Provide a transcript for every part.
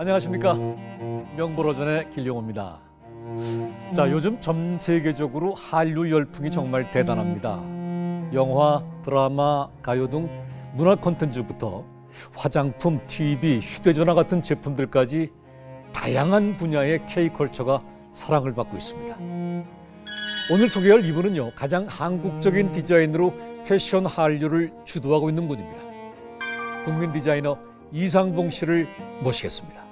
안녕하십니까. 명불허전의 길용호입니다. 자, 요즘 전 세계적으로 한류 열풍이 정말 대단합니다. 영화, 드라마, 가요 등 문화 콘텐츠부터 화장품, TV, 휴대전화 같은 제품들까지 다양한 분야의 K컬처가 사랑을 받고 있습니다. 오늘 소개할 이분은요, 가장 한국적인 디자인으로 패션 한류를 주도하고 있는 분입니다. 국민 디자이너 이상봉 씨를 모시겠습니다.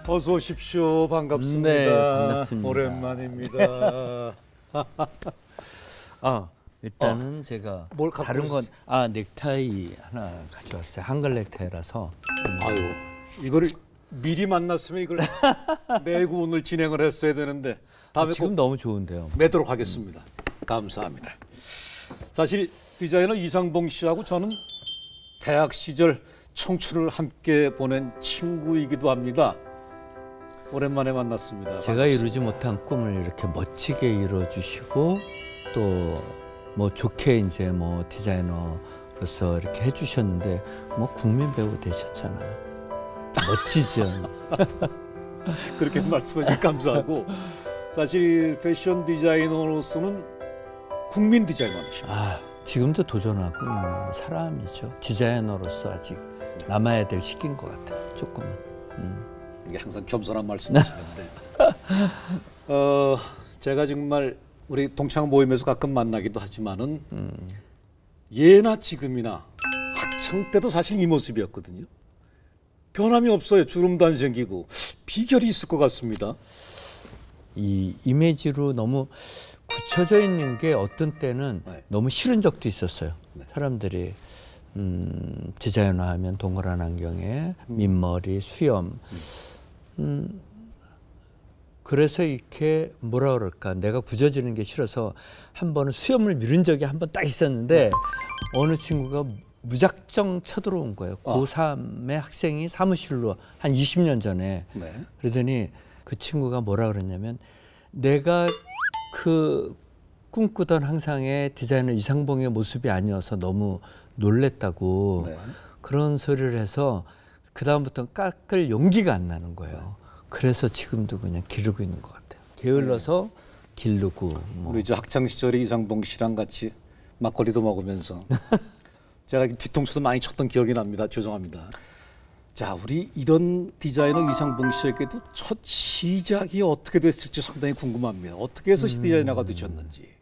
어서 오십시오. 반갑습니다. 네, 반갑습니다. 오랜만입니다. 일단은 제가 뭘 갖고 다른 건 오셨어요? 넥타이 하나 가져왔어요. 한글 넥타이라서. 아유, 이거를 미리 만났으면 이걸 매고 오늘 진행을 했어야 되는데 다음에 지금 꼭 너무 좋은데요. 매도록 하겠습니다. 감사합니다. 사실 디자이너 이상봉 씨하고 저는 대학 시절 청춘을 함께 보낸 친구이기도 합니다. 오랜만에 만났습니다. 제가 이루지 못한 꿈을 이렇게 멋지게 이뤄주시고 또 뭐 좋게 이제 뭐 디자이너로서 이렇게 해주셨는데 뭐 국민 배우 되셨잖아요. 멋지죠. 그렇게 말씀해 주셔서 감사하고 사실 패션 디자이너로서는 국민 디자이너이십니다. 지금도 도전하고 있는 사람이죠. 디자이너로서 아직 남아야 될 시기인 것 같아요. 조금은. 이게 항상 겸손한 말씀이시는데 제가 정말 우리 동창 모임에서 가끔 만나기도 하지만은 예나 지금이나 학창 때도 사실 이 모습이었거든요. 변함이 없어요. 주름도 안 생기고 비결이 있을 것 같습니다. 이 이미지로 너무 굳혀져 있는 게 어떤 때는 너무 싫은 적도 있었어요. 사람들이 디자이너 하면 동그란 안경에 민머리, 수염. 그래서 이렇게 뭐라 그럴까, 내가 굳어지는 게 싫어서 한 번은 수염을 밀은 적이 한 번 딱 있었는데 어느 친구가 무작정 쳐들어온 거예요. 고3의 학생이 사무실로 한 20년 전에. 그러더니 그 친구가 뭐라 그랬냐면, 내가 그 꿈꾸던 항상의 디자이너 이상봉의 모습이 아니어서 너무 놀랬다고 그런 소리를 해서 그 다음부터는 깎을 용기가 안 나는 거예요. 그래서 지금도 그냥 기르고 있는 것 같아요. 게을러서 기르고. 뭐. 우리 저 학창 시절에 이상봉 씨랑 같이 막걸리도 먹으면서 제가 뒤통수도 많이 쳤던 기억이 납니다. 죄송합니다. 자, 우리 이런 디자이너 이상봉 씨에게도 첫 시작이 어떻게 됐을지 상당히 궁금합니다. 어떻게 해서 디자이너가 되셨는지.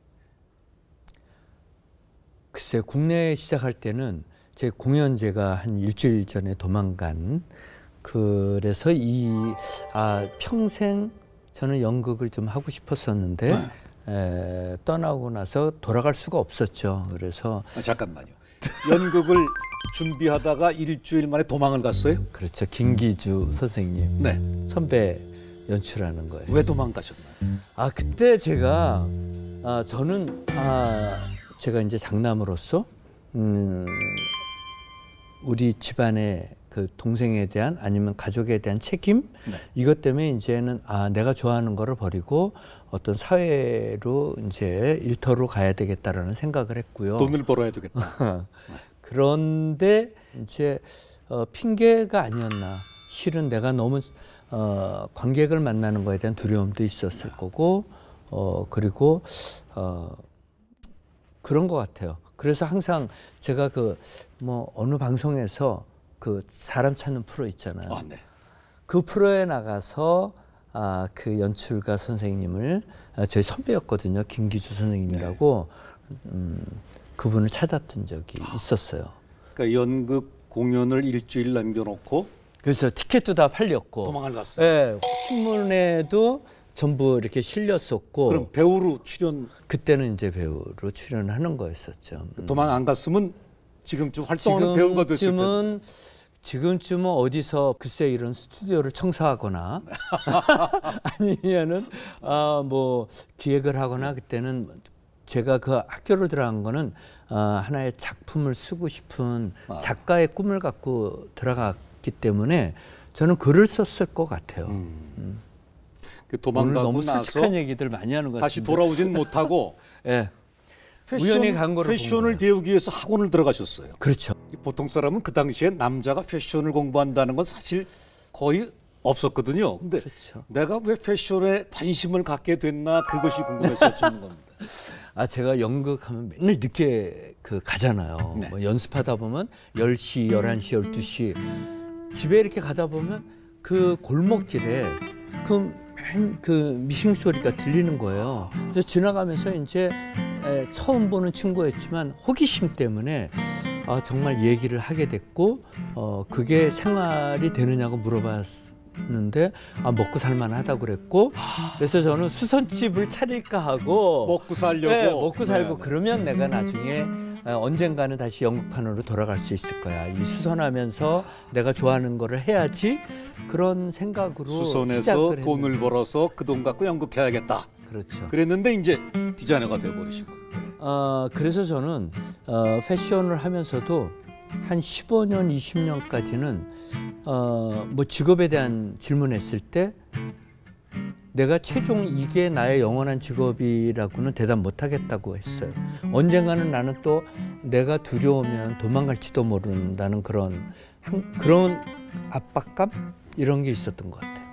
글쎄요, 국내에 시작할 때는 제 공연제가 한 일주일 전에 도망간, 그래서 평생 저는 연극을 좀 하고 싶었었는데 떠나고 나서 돌아갈 수가 없었죠. 그래서 잠깐만요. 연극을 준비하다가 일주일 만에 도망을 갔어요? 그렇죠. 김기주 선생님 선배 연출하는 거예요. 왜 도망가셨나요? 그때 제가 제가 이제 장남으로서 우리 집안의 그 동생에 대한, 아니면 가족에 대한 책임, 이것 때문에 이제는 내가 좋아하는 거를 버리고 어떤 사회로 이제 일터로 가야 되겠다라는 생각을 했고요. 돈을 벌어야 되겠다. 그런데 이제 핑계가 아니었나. 실은 내가 너무 관객을 만나는 거에 대한 두려움도 있었을 거고, 그리고 그런 것 같아요. 그래서 항상 제가 어느 방송에서 그 사람 찾는 프로 있잖아요. 그 프로에 나가서 그 연출가 선생님을, 저희 선배였거든요. 김기주 선생님이라고. 그분을 찾았던 적이 있었어요. 그러니까 연극 공연을 일주일 남겨놓고, 그래서 티켓도 다 팔렸고 도망을 갔어요. 신문에도 전부 이렇게 실렸었고. 그럼 배우로 출연? 그때는 이제 배우로 출연하는 거였었죠. 도망 안 갔으면 지금쯤 활동하는 배우가 됐을 텐데. 지금쯤은 어디서 글쎄 이런 스튜디오를 청소하거나 아니면은 뭐 기획을 하거나, 그때는 제가 그 학교를 들어간 거는 하나의 작품을 쓰고 싶은 작가의 꿈을 갖고 들어갔기 때문에 저는 글을 썼을 것 같아요. 그 오늘 도망가고 너무 나서 솔직한 얘기들 많이 하는 것 같은데. 다시 돌아오진 못하고 예. 우연히 간 거를 패션을 배우기 위해서 학원을 들어가셨어요. 그렇죠. 보통 사람은 그 당시에 남자가 패션을 공부한다는 건 사실 거의 없었거든요. 근데 그렇죠. 내가 왜 패션에 관심을 갖게 됐나 그것이 궁금해서 여쭙는 겁니다. 아 제가 연극하면 맨날 늦게 가잖아요. 네. 뭐 연습하다 보면 10시, 11시, 12시 집에 이렇게 가다 보면 그 골목길에 그 미싱 소리가 들리는 거예요. 그래서 지나가면서 이제 처음 보는 친구였지만 호기심 때문에 정말 얘기를 하게 됐고 그게 생활이 되느냐고 물어봤는데 먹고 살만하다고 그랬고 그래서 저는 수선집을 차릴까 하고 먹고 살려고. 네, 먹고 살고 네. 그러면 내가 나중에 언젠가는 다시 연극판으로 돌아갈 수 있을 거야. 이 수선하면서 내가 좋아하는 거를 해야지 그런 생각으로 수선해서 시작을 돈을 했는데. 벌어서 그 돈 갖고 연극해야겠다. 그렇죠. 그랬는데 이제 디자이너가 돼버리신 건데. 그래서 저는 패션을 하면서도 한 15년, 20년까지는 뭐 직업에 대한 질문했을 때 내가 최종 이게 나의 영원한 직업이라고는 대답 못하겠다고 했어요. 언젠가는 나는 또 내가 두려우면 도망갈지도 모른다는 그런 압박감 이런 게 있었던 것 같아요.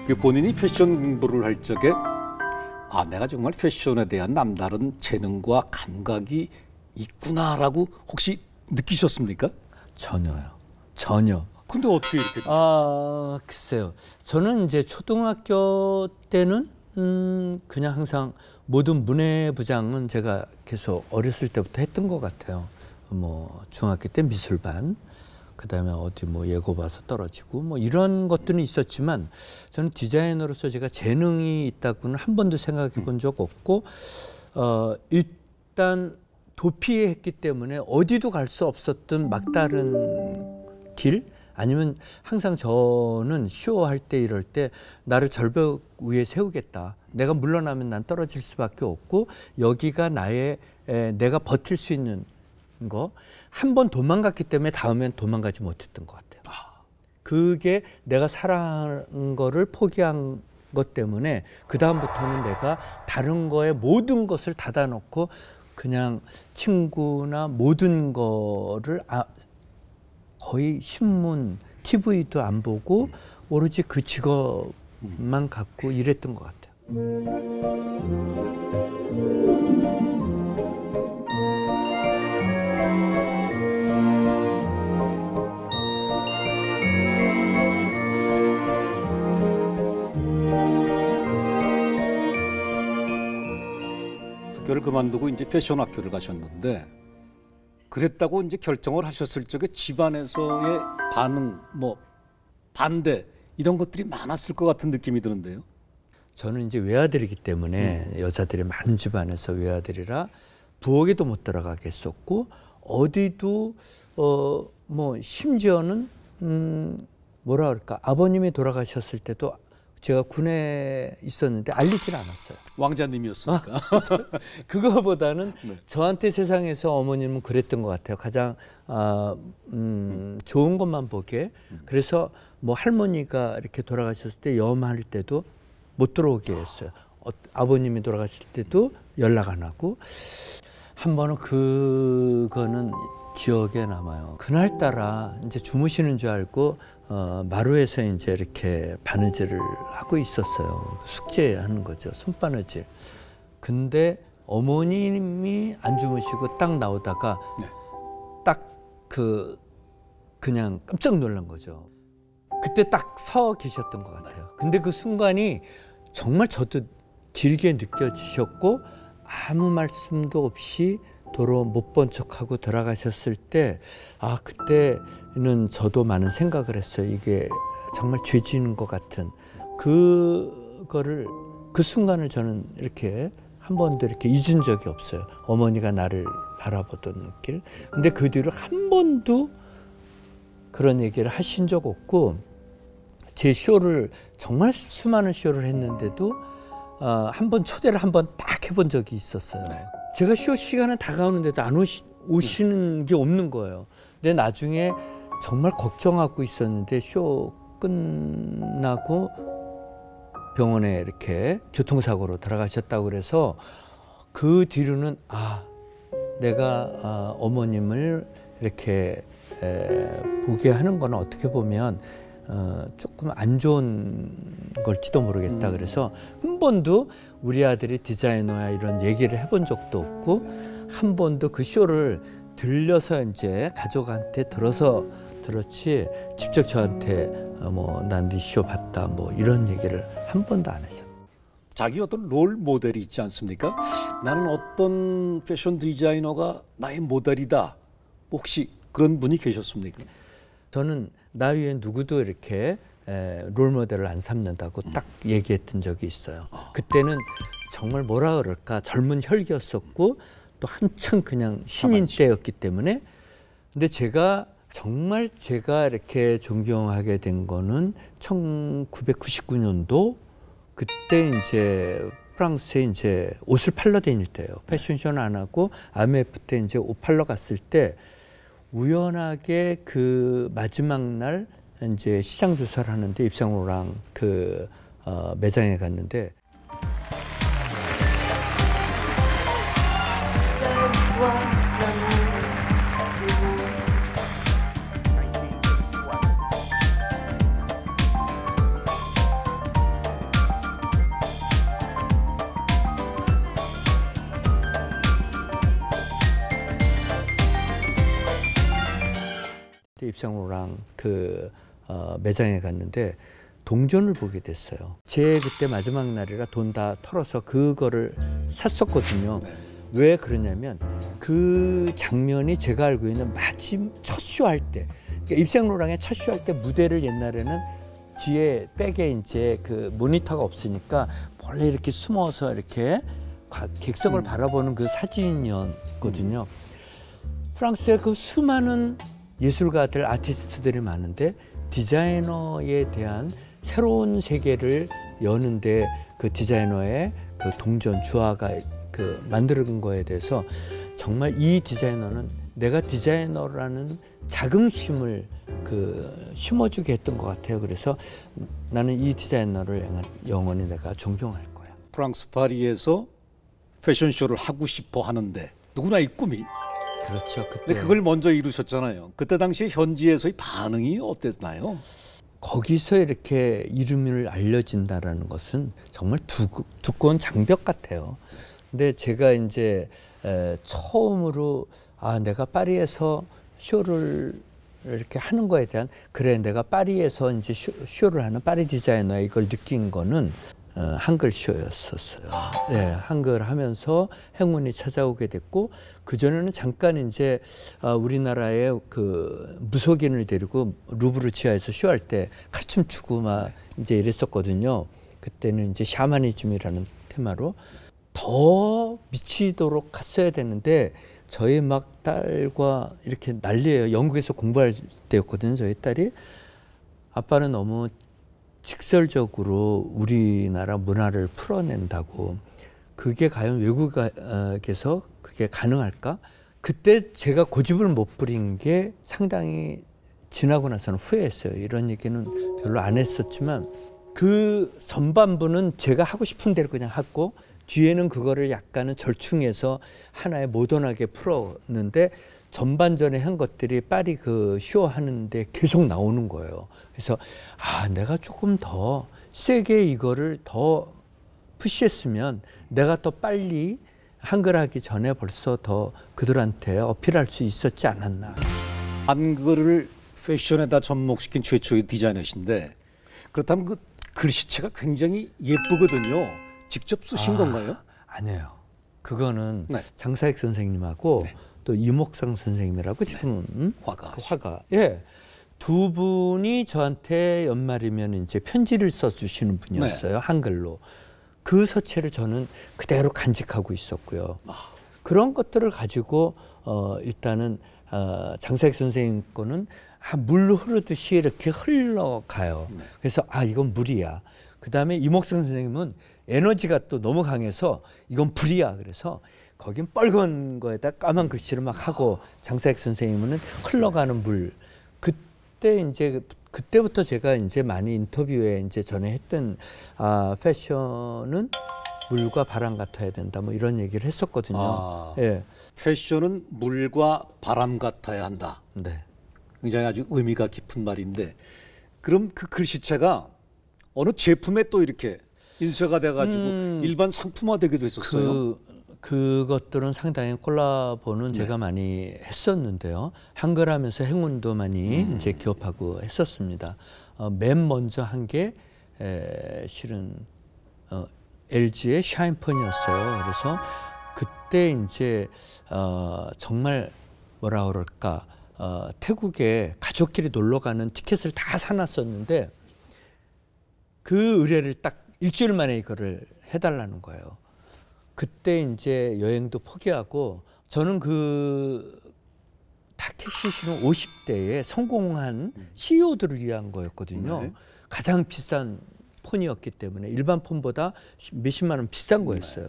그 본인이 패션 공부를 할 적에 내가 정말 패션에 대한 남다른 재능과 감각이 있구나라고 혹시 느끼셨습니까? 전혀요. 전혀. 근데 어떻게 이렇게 되셨어요? 글쎄요. 저는 이제 초등학교 때는 그냥 항상 모든 문예부장은 제가 계속 어렸을 때부터 했던 것 같아요. 뭐 중학교 때 미술반, 그다음에 어디 뭐 예고 봐서 떨어지고 뭐 이런 것들은 있었지만 저는 디자이너로서 제가 재능이 있다고는 한 번도 생각해 본 적 없고 일단 도피했기 때문에 어디도 갈 수 없었던 막다른 길 아니면 항상 저는 쇼할 때 이럴 때 나를 절벽 위에 세우겠다. 내가 물러나면 난 떨어질 수밖에 없고 여기가 내가 버틸 수 있는 거. 한 번 도망갔기 때문에 다음엔 도망가지 못했던 것 같아요. 그게 내가 사랑한 거를 포기한 것 때문에 그 다음부터는 내가 다른 거에 모든 것을 닫아놓고 그냥 친구나 모든 거를 거의 신문, TV도 안 보고 오로지 그 직업만 갖고 일했던 것 같아요. 학교를 그만두고 이제 패션 학교를 가셨는데 그랬다고 이제 결정을 하셨을 적에 집안에서의 반응, 뭐 반대 이런 것들이 많았을 것 같은 느낌이 드는데요. 저는 이제 외아들이기 때문에 여자들이 많은 집안에서 외아들이라 부엌에도 못 들어가게 했었고 어디도 뭐 심지어는 뭐라 그럴까 아버님이 돌아가셨을 때도 제가 군에 있었는데 알리질 않았어요. 왕자님이었으니까. 그거보다는 네. 저한테 세상에서 어머님은 그랬던 것 같아요. 가장 좋은 것만 보게. 그래서 뭐 할머니가 이렇게 돌아가셨을 때 염할 때도 못 들어오게 했어요. 아버님이 돌아가실 때도 연락 안 하고 한 번은 그거는 기억에 남아요. 그날따라 이제 주무시는 줄 알고 마루에서 이제 이렇게 바느질을 하고 있었어요. 숙제하는 거죠. 손바느질. 근데 어머님이 안 주무시고 딱 나오다가 네. 딱 그냥 깜짝 놀란 거죠. 그때 딱 서 계셨던 것 같아요. 근데 그 순간이 정말 저도 길게 느껴지셨고 아무 말씀도 없이 도로 못 본 척하고 들어가셨을 때 그때는 저도 많은 생각을 했어요. 이게 정말 죄 지는 것 같은 그 순간을 저는 이렇게 한 번도 이렇게 잊은 적이 없어요. 어머니가 나를 바라보던 길. 근데 그 뒤로 한 번도 그런 얘기를 하신 적 없고 제 쇼를 정말 수많은 쇼를 했는데도 한 번 초대를 한 번 딱 해본 적이 있었어요. 네. 제가 쇼 시간은 다가오는데도 안 오시는 게 없는 거예요. 근데 나중에 정말 걱정하고 있었는데 쇼 끝나고 병원에 이렇게 교통사고로 돌아가셨다고 그래서 그 뒤로는 내가 어머님을 이렇게 보게 하는 거는 어떻게 보면 조금 안 좋은 걸지도 모르겠다. 그래서 한 번도 우리 아들이 디자이너야 이런 얘기를 해본 적도 없고 한 번도 그 쇼를 들려서 이제 가족한테 들어서 들었지 직접 저한테 난 네 쇼 봤다 뭐 이런 얘기를 한 번도 안 했어요. 자기 어떤 롤 모델이 있지 않습니까? 나는 어떤 패션 디자이너가 나의 모델이다. 혹시 그런 분이 계셨습니까? 저는 나 위에 누구도 이렇게 롤 모델을 안 삼는다고 딱 얘기했던 적이 있어요. 그때는 정말 뭐라 그럴까 젊은 혈기였었고 또 한창 그냥 신인 때였기 때문에 근데 제가 정말 제가 이렇게 존경하게 된 거는 1999년도 그때 이제 프랑스에 이제 옷을 팔러 다닐 때예요. 패션쇼는 안 하고 IMF 때 이제 옷 팔러 갔을 때 우연하게 그 마지막 날 이제 시장 조사를 하는데 입상로랑 그 매장에 갔는데 입상로랑 그 매장에 갔는데 동전을 보게 됐어요. 제 그때 마지막 날이라 돈 다 털어서 그거를 샀었거든요. 왜 그러냐면 그 장면이 제가 알고 있는 마침 첫 쇼 할 때, 그러니까 입생로랑의 첫 쇼 할 때 무대를 옛날에는 뒤에 백에 이제 그 모니터가 없으니까 원래 이렇게 숨어서 이렇게 객석을 바라보는 그 사진이었거든요. 프랑스에 그 수많은 예술가들, 아티스트들이 많은데 디자이너에 대한 새로운 세계를 여는데 그 디자이너의 그 동전 주화가 그 만드는 거에 대해서 정말 이 디자이너는 내가 디자이너라는 자긍심을 그 심어주게 했던 것 같아요. 그래서 나는 이 디자이너를 영원히 내가 존경할 거야. 프랑스 파리에서 패션쇼를 하고 싶어 하는데 누구나의 꿈이. 그렇죠. 그때. 근데 그걸 먼저 이루셨잖아요. 그때 당시에 현지에서의 반응이 어땠나요? 거기서 이렇게 이름을 알려진다라는 것은 정말 두꺼운 장벽 같아요. 근데 제가 이제 처음으로 내가 파리에서 쇼를 이렇게 하는 거에 대한 그래 내가 파리에서 이제 쇼를 하는 파리 디자이너야 이걸 느낀 거는 한글 쇼였었어요. 네, 한글 하면서 행운이 찾아오게 됐고 그 전에는 잠깐 이제 우리나라의 그 무속인을 데리고 루브르 지하에서 쇼할 때 칼춤 추고 막 이제 이랬었거든요. 그때는 이제 샤머니즘이라는 테마로 더 미치도록 갔어야 되는데 저희 막 딸과 이렇게 난리예요. 영국에서 공부할 때였거든요. 저희 딸이 아빠는 너무 직설적으로 우리나라 문화를 풀어낸다고 그게 과연 외국에서 그게 가능할까? 그때 제가 고집을 못 부린 게 상당히 지나고 나서는 후회했어요. 이런 얘기는 별로 안 했었지만 그 전반부는 제가 하고 싶은 대로 그냥 하고 뒤에는 그거를 약간은 절충해서 하나의 모던하게 풀었는데 전반전에 한 것들이 파리 그 쇼 하는데 계속 나오는 거예요. 그래서 내가 조금 더 세게 이거를 더 푸시했으면 내가 더 빨리 한글 하기 전에 벌써 더 그들한테 어필할 수 있었지 않았나. 한글을 패션에다 접목시킨 최초의 디자이너신데 그렇다면 그 글씨체가 굉장히 예쁘거든요. 직접 쓰신 건가요? 아니에요. 그거는 네. 장사익 선생님하고 네. 또 이목상 선생님이라고 지금 화가. 그 화가. 예. 두 분이 저한테 연말이면 이제 편지를 써주시는 분이었어요. 네. 한글로. 그 서체를 저는 그대로 간직하고 있었고요. 그런 것들을 가지고 일단은 장사익 선생님 거는 물 흐르듯이 이렇게 흘러가요. 네. 그래서 이건 물이야. 그다음에 이목상 선생님은 에너지가 또 너무 강해서 이건 불이야. 그래서 거긴 빨간 거에다 까만 글씨를 막 하고 장사익 선생님은 흘러가는 물. 그때 그때부터 제가 이제 많이 인터뷰에 이제 전에 했던 패션은 물과 바람 같아야 된다 뭐 이런 얘기를 했었거든요. 예. 패션은 물과 바람 같아야 한다. 네. 굉장히 아주 의미가 깊은 말인데 그럼 그 글씨체가 어느 제품에 또 이렇게 인쇄가 돼가지고 일반 상품화되기도 했었어요. 그것들은 상당히 콜라보는 제가 많이 했었는데요. 한글 하면서 행운도 많이 이제 기업하고 했었습니다. 맨 먼저 한 게 실은 LG의 샤인펀이었어요. 그래서 그때 이제 정말 뭐라 그럴까 태국에 가족끼리 놀러 가는 티켓을 다 사놨었는데 그 의뢰를 딱 일주일 만에 이거를 해달라는 거예요. 그때 이제 여행도 포기하고 저는 그 타케시 씨는 50대에 성공한 CEO들을 위한 거였거든요. 네. 가장 비싼 폰이었기 때문에 일반 폰보다 몇십만 원 비싼 거였어요.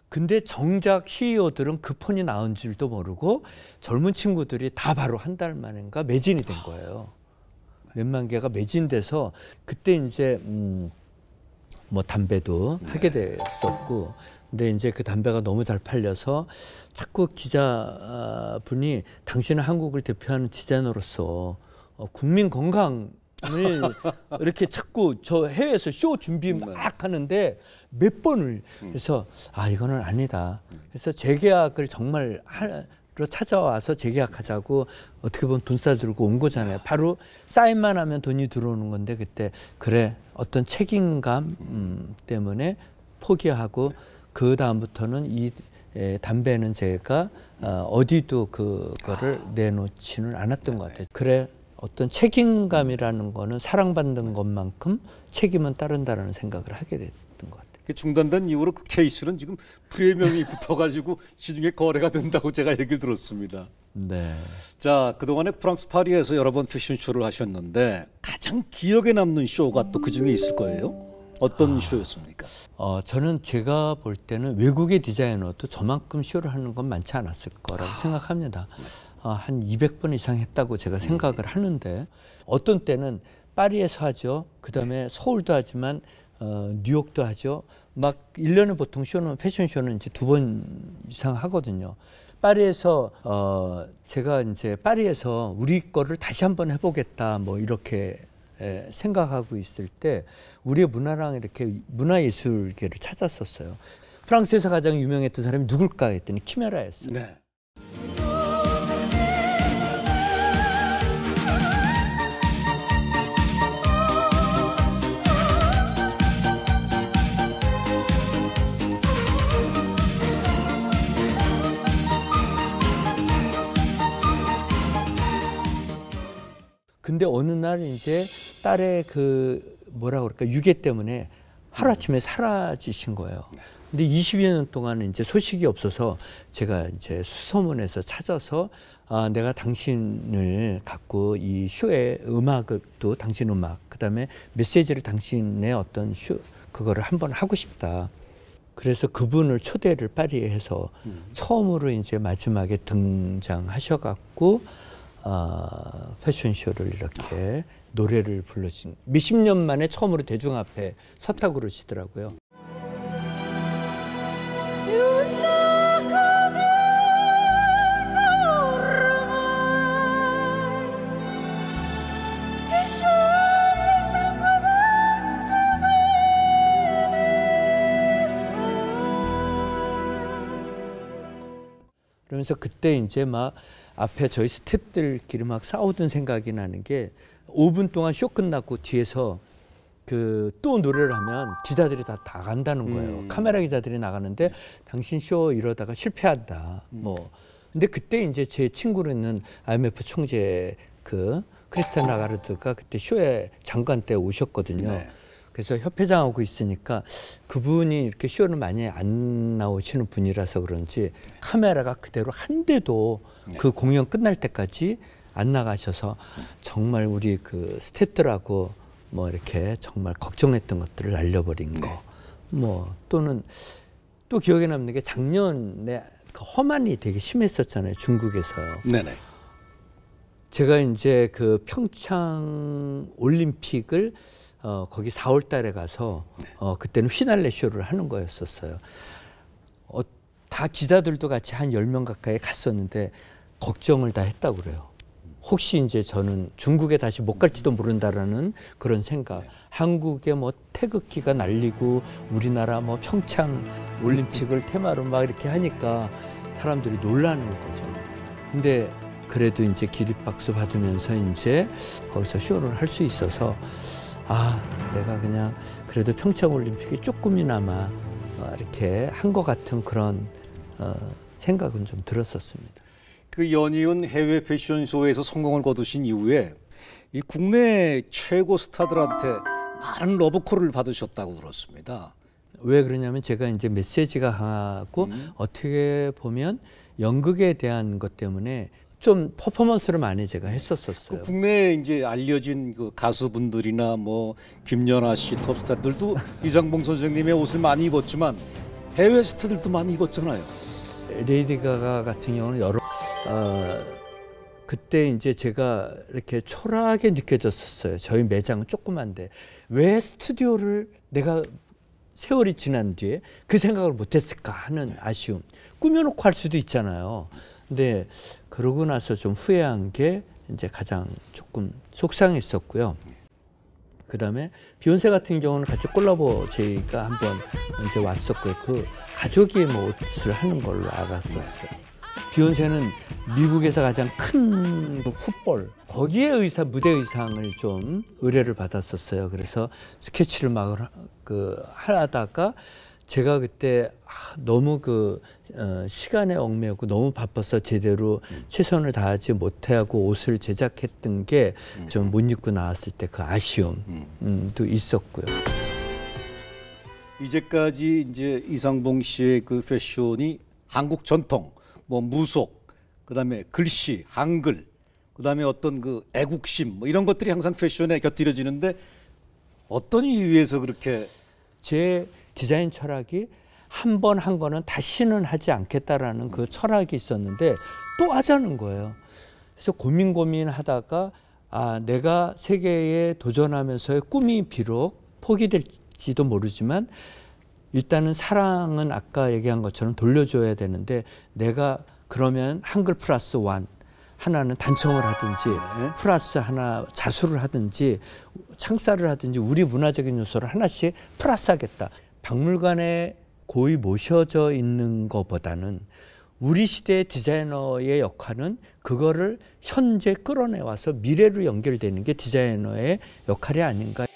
근데 정작 CEO들은 그 폰이 나온 줄도 모르고 젊은 친구들이 다 바로 한 달 만인가 매진이 된 거예요. 몇만 개가 매진돼서 그때 이제 뭐 담배도 하게 됐었고 근데 이제 그 담배가 너무 잘 팔려서 자꾸 기자분이 당신은 한국을 대표하는 디자이너로서 국민 건강을 이렇게 자꾸 저 해외에서 쇼 준비 막 하는데 몇 번을 그래서 이거는 아니다. 그래서 재계약을 정말 하러 찾아와서 재계약하자고 어떻게 보면 돈 싸들고 온 거잖아요. 바로 사인만 하면 돈이 들어오는 건데 그때 그래 어떤 책임감 때문에 포기하고 그 다음부터는 이 담배는 제가 어디도 그거를 내놓지는 않았던 것 같아요. 그래 어떤 책임감이라는 거는 사랑받는 것만큼 책임은 따른다라는 생각을 하게 됐던 것 같아요. 중단된 이후로 그 케이스는 지금 프리미엄이 붙어가지고 시중에 거래가 된다고 제가 얘기를 들었습니다. 네. 자, 그동안에 프랑스 파리에서 여러 번 패션쇼를 하셨는데 가장 기억에 남는 쇼가 또 그중에 있을 거예요. 어떤 쇼였습니까? 저는 제가 볼 때는 외국의 디자이너도 저만큼 쇼를 하는 건 많지 않았을 거라고 생각합니다. 한 200번 이상 했다고 제가 생각을 하는데 어떤 때는 파리에서 하죠. 그다음에 서울도 하지만 뉴욕도 하죠. 막 1년에 보통 쇼는 패션쇼는 이제 2번 이상 하거든요. 파리에서 제가 이제 파리에서 우리 거를 다시 한번 해보겠다 뭐 이렇게 생각하고 있을 때 우리의 문화랑 이렇게 문화예술계를 찾았었어요. 프랑스에서 가장 유명했던 사람이 누굴까 했더니 키메라였어요. 네. 근데 어느 날 이제 딸의 그 뭐라 그럴까 유괴 때문에 하루아침에 사라지신 거예요. 근데 20여 년 동안 이제 소식이 없어서 제가 이제 수소문에서 찾아서 내가 당신을 갖고 이 쇼의 음악을 또 당신 음악 그다음에 메시지를 당신의 어떤 쇼 그거를 한번 하고 싶다. 그래서 그분을 초대를 파리에 해서 처음으로 이제 마지막에 등장하셔갖고 패션쇼를 이렇게 노래를 불러주신 몇십 년 만에 처음으로 대중 앞에 섰다고 그러시더라고요. 그러면서 그때 이제 막 앞에 저희 스태프들끼리 막 싸우던 생각이 나는 게 5분 동안 쇼 끝났고 뒤에서 그 또 노래를 하면 기자들이 다 나간다는 거예요. 카메라 기자들이 나가는데 당신 쇼 이러다가 실패한다. 뭐 근데 그때 이제 제 친구로 있는 IMF 총재 그 크리스티안 라가르드가 그때 쇼에 장관 때 오셨거든요. 네. 그래서 협회장하고 있으니까 그분이 이렇게 쇼를 많이 안 나오시는 분이라서 그런지 카메라가 그대로 한 대도 그 공연 끝날 때까지 안 나가셔서 정말 우리 그 스태프들하고 뭐 이렇게 정말 걱정했던 것들을 날려버린 거. 뭐 또는 또 기억에 남는 게 작년에 그 허만이 되게 심했었잖아요. 중국에서요. 네네. 제가 이제 그 평창 올림픽을 거기 4월 달에 가서 그때는 휘날레 쇼를 하는 거였었어요. 다 기자들도 같이 한 10명 가까이 갔었는데 걱정을 다 했다고 그래요. 혹시 이제 저는 중국에 다시 못 갈지도 모른다라는 그런 생각. 한국에 뭐 태극기가 날리고 우리나라 뭐 평창 올림픽을 테마로 막 이렇게 하니까 사람들이 놀라는 거죠. 근데 그래도 이제 기립박수 받으면서 이제 거기서 쇼를 할 수 있어서 아, 내가 그냥 그래도 평창 올림픽이 조금이나마 이렇게 한 것 같은 그런 생각은 좀 들었었습니다. 그 연이은 해외 패션쇼에서 성공을 거두신 이후에 이 국내 최고 스타들한테 많은 러브콜을 받으셨다고 들었습니다. 왜 그러냐면 제가 이제 메시지가 강하고 어떻게 보면 연극에 대한 것 때문에 좀 퍼포먼스를 많이 제가 했었어요. 그 국내에 이제 알려진 그 가수분들이나 뭐 김연아 씨 톱스타들도 이상봉 선생님의 옷을 많이 입었지만 해외 스타들도 많이 입었잖아요. 레이디 가가 같은 경우는 여러 그때 이제 제가 이렇게 초라하게 느껴졌었어요. 저희 매장은 조그만데 왜 스튜디오를 내가 세월이 지난 뒤에 그 생각을 못했을까 하는 아쉬움. 꾸며놓고 할 수도 있잖아요. 근데 그러고 나서 좀 후회한 게 이제 가장 조금 속상했었고요. 그다음에 비욘세 같은 경우는 같이 콜라보 저희가 한번 이제 왔었고요. 그 가족이 뭐 옷을 하는 걸로 알았었어요. 비욘세는 미국에서 가장 큰 fut볼 거기에 무대 의상을 좀 의뢰를 받았었어요. 그래서 스케치를 막 하다가 제가 그때 너무 시간에 얽매고 너무 바빠서 제대로 최선을 다하지 못하고 옷을 제작했던 게 좀 못 입고 나왔을 때 그 아쉬움도 있었고요. 이제까지 이제 이상봉 씨의 그 패션이 한국 전통, 뭐 무속, 그다음에 글씨, 한글, 그다음에 어떤 그 애국심 뭐 이런 것들이 항상 패션에 곁들여지는데 어떤 이유에서 그렇게 제 디자인 철학이 한 번 한 거는 다시는 하지 않겠다라는 그 철학이 있었는데 또 하자는 거예요. 그래서 고민하다가 내가 세계에 도전하면서의 꿈이 비록 포기될지도 모르지만 일단은 사랑은 아까 얘기한 것처럼 돌려줘야 되는데 내가 그러면 한글 플러스 원 하나는 단청을 하든지 플러스 하나 자수를 하든지 창살을 하든지 우리 문화적인 요소를 하나씩 플러스 하겠다. 박물관에 고이 모셔져 있는 것보다는 우리 시대의 디자이너의 역할은 그거를 현재 끌어내와서 미래로 연결되는 게 디자이너의 역할이 아닌가.